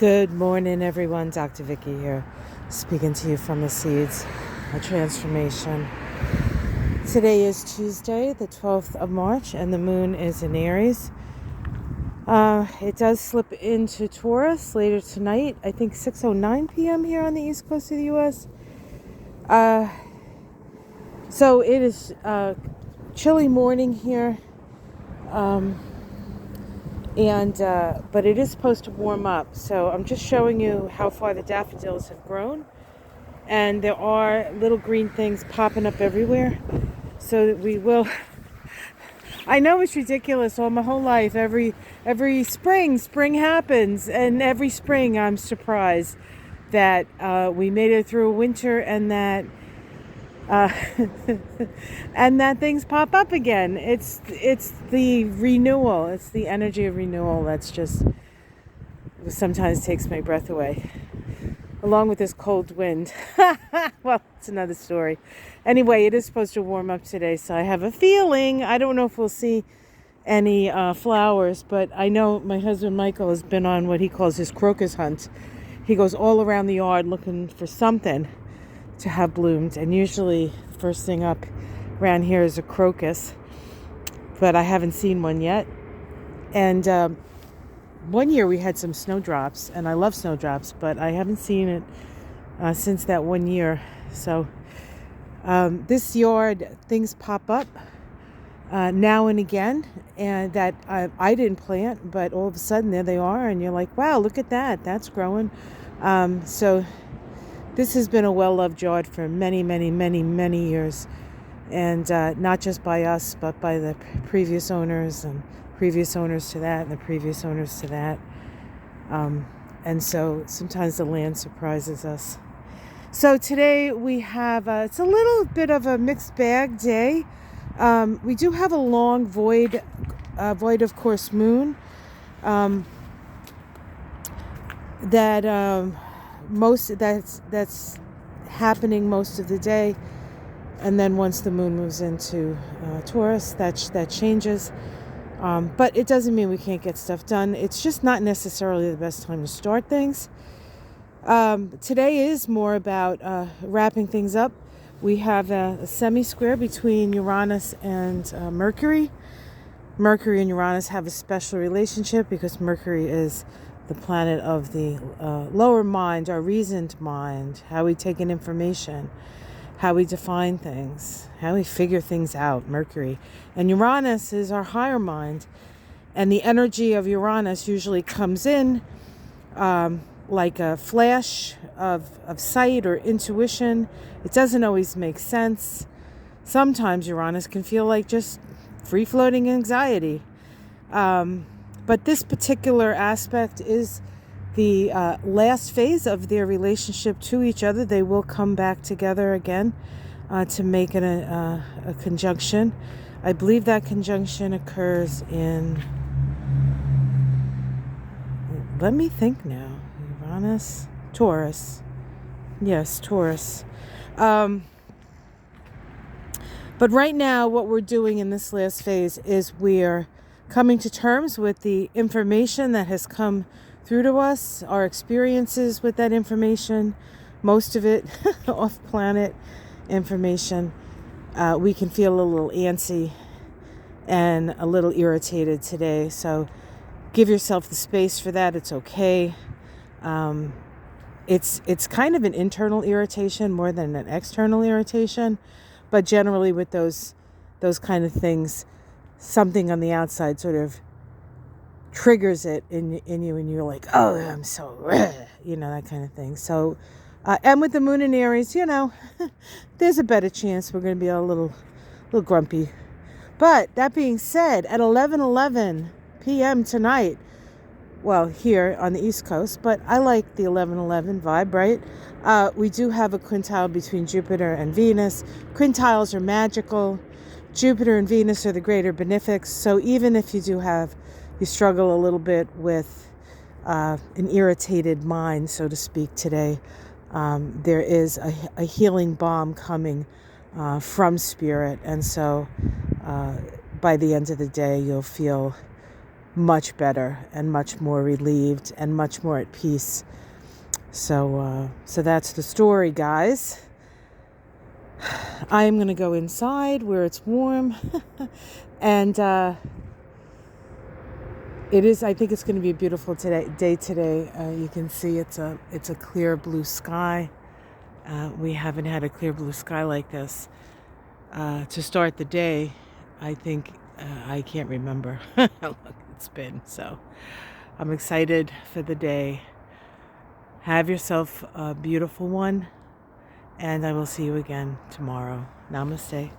Good morning, everyone. Dr. Vicky here, speaking to you from the Seeds of Transformation. Today is Tuesday, the 12th of March, and the moon is in Aries. It does slip into Taurus later tonight, I think 6:09 p.m. here on the east coast of the U.S. So it is a chilly morning here. But it is supposed to warm up, so I'm just showing you how far the daffodils have grown, and there are little green things popping up everywhere, so that we will. I know it's ridiculous. All my whole life, every spring happens, and every spring I'm surprised that we made it through a winter and that and that things pop up again. It's the renewal. It's the energy of renewal that's just sometimes takes my breath away, along with this cold wind. Well, it's another story. Anyway, it is supposed to warm up today, so I have a feeling. I don't know if we'll see any flowers, but I know my husband Michael has been on what he calls his crocus hunt. He goes all around the yard looking for something to have bloomed, and usually the first thing up around here is a crocus, but I haven't seen one yet. And one year we had some snowdrops, and I love snowdrops, but I haven't seen it since that one year. So this yard, things pop up now and again, and that I didn't plant, but all of a sudden there they are, and you're like, wow, look at that, that's growing. So this has been a well-loved yard for many, many, many, many years. And not just by us, but by the previous owners and previous owners to that and the previous owners to that. And so sometimes the land surprises us. So today we have, it's a little bit of a mixed bag day. We do have a long void of course moon that's happening most of the day, and then once the moon moves into Taurus, that changes. But it doesn't mean we can't get stuff done. It's just not necessarily the best time to start things. Today is more about wrapping things up. We have a semi-square between Uranus and Mercury. Mercury and Uranus have a special relationship because Mercury is the planet of the lower mind, our reasoned mind, how we take in information, how we define things, how we figure things out, Mercury. And Uranus is our higher mind. And the energy of Uranus usually comes in like a flash of sight or intuition. It doesn't always make sense. Sometimes Uranus can feel like just free-floating anxiety. But this particular aspect is the last phase of their relationship to each other. They will come back together again to make it a conjunction. I believe that conjunction occurs in, let me think now, Uranus, Taurus. Yes, Taurus. But right now what we're doing in this last phase is we're coming to terms with the information that has come through to us, our experiences with that information, most of it off-planet information. We can feel a little antsy and a little irritated today, so give yourself the space for that. It's okay. It's kind of an internal irritation more than an external irritation, but generally with those kind of things, something on the outside sort of triggers it in you, and you're like, oh, I'm so, that kind of thing. So, and with the moon in Aries, there's a better chance we're going to be a little grumpy. But that being said, at 11:11 p.m. tonight, well, here on the East Coast, but I like the 11:11 vibe, right? We do have a quintile between Jupiter and Venus. Quintiles are magical. Jupiter and Venus are the greater benefics. So even if you struggle a little bit with an irritated mind, so to speak, today, there is a healing balm coming from Spirit. And so by the end of the day, you'll feel much better and much more relieved and much more at peace. So that's the story, guys. I am going to go inside where it's warm. And I think it's going to be a beautiful day today. You can see it's a clear blue sky. We haven't had a clear blue sky like this to start the day. I think I can't remember how long it's been. So I'm excited for the day. Have yourself a beautiful one, and I will see you again tomorrow. Namaste.